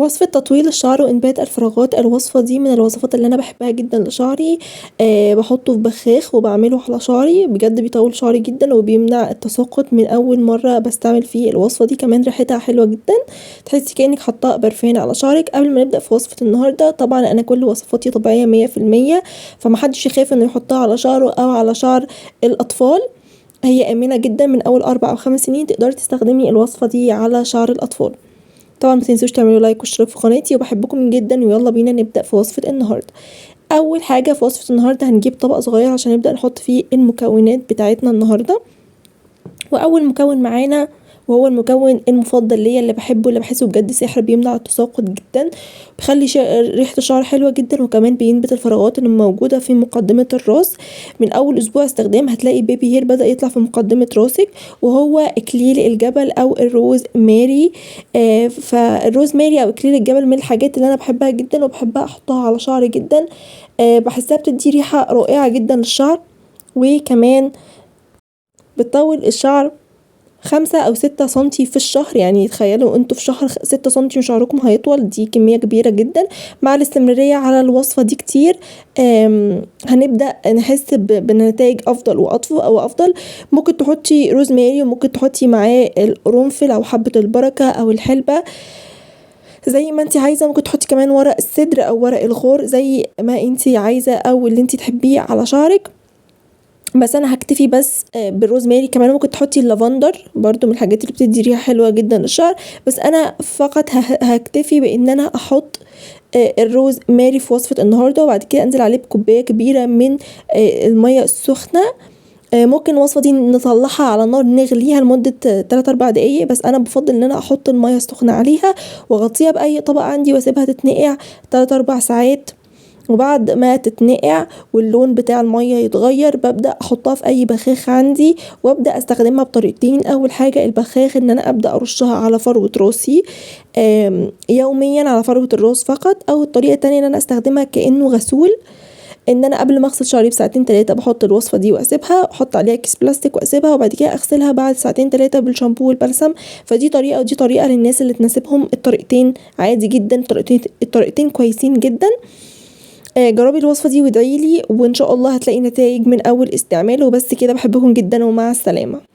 وصفة تطويل الشعر وإنبات الفراغات. الوصفة دي من الوصفات اللي أنا بحبها جدا لشعري. بحطه في بخاخ وبعمله على شعري، بجد بيطول شعري جدا وبيمنع التساقط من أول مرة بستعمل فيه الوصفة دي. كمان ريحتها حلوة جدا، تحسي كأنك حطاه برفان على شعرك. قبل ما نبدأ في وصفة النهاردة، طبعا أنا كل وصفاتي طبيعية 100%، فمحدش يخاف إنه يحطها على شعره أو على شعر الأطفال. هي آمنة جدا، من أول 4 أو 5 سنين تقدري تستخدمي الوصفة دي على شعر الأطفال. طبعا متنسوش تعملوا لايك واشتراك في قناتي، وبحبكم جدا. ويلا بينا نبدأ في وصفة النهاردة. اول حاجة في وصفة النهاردة هنجيب طبق صغير عشان نبدأ نحط فيه المكونات بتاعتنا النهاردة. واول مكون معانا وهو المكون المفضل ليا اللي بحبه، اللي بحسه بجد سحر، بيمنع التساقط جدا، بيخلي ريحة الشعر حلوة جدا، وكمان بينبت الفراغات اللي موجودة في مقدمة الراس. من اول اسبوع استخدام هتلاقي بيبي هير بدأ يطلع في مقدمة راسك، وهو اكليل الجبل او الروز ماري. فالروز ماري او اكليل الجبل من الحاجات اللي انا بحبها جدا وبحبها احطها على شعري جدا. بحسها بتدي ريحة رائعة جدا للشعر، وكمان بتطول الشعر 5 أو 6 سنتي في الشهر. يعني تخيلوا انتوا في شهر 6 سنتي وشعركم هيطول، دي كمية كبيرة جدا. مع الاستمرارية على الوصفة دي كتير هنبدأ نحس بنتائج أفضل وأفضل. ممكن تحطي روزماري، وممكن تحطي معاه القرنفل أو حبة البركة أو الحلبة زي ما انتي عايزة. ممكن تحطي كمان ورق السدر أو ورق الغور زي ما انتي عايزة أو اللي انتي تحبيه على شعرك، بس انا هكتفي بس بالروزماري. كمان ممكن تحطي اللافندر، برضو من الحاجات اللي بتدي ريحه حلوه جدا للشعر، بس انا فقط هكتفي بان انا احط الروز ماري في وصفه النهارده، وبعد كده انزل عليه بكوبايه كبيره من الميه السخنه. ممكن الوصفه دي نطلعها على نار نغليها لمده 3-4 دقايق، بس انا بفضل ان انا احط الميه السخنه عليها واغطيها باي طبق عندي واسيبها تتنقع 3-4 ساعات. وبعد ما تتنقع واللون بتاع المية يتغير، ببدأ احطها في اي بخاخ عندي وابدأ استخدمها بطريقتين. اول حاجة البخاخ ان انا ابدأ ارشها على فروة راسي يوميا على فروة الراس فقط، او الطريقة التانية ان انا استخدمها كأنه غسول، ان انا قبل ما اغسل شعري بساعتين 3 بحط الوصفة دي واسيبها، احط عليها كيس بلاستيك واسيبها، وبعد كده اغسلها بعد 2-3 ساعات بالشامبو والبلسم. فدي طريقة ودي طريقة للناس اللي تناسبهم الطريقتين عادي جدا، الطريقتين كويسين جدا. جربي الوصفة دي وادعيلي، وان شاء الله هتلاقي نتائج من اول استعمال. وبس كده، بحبكم جدا ومع السلامة.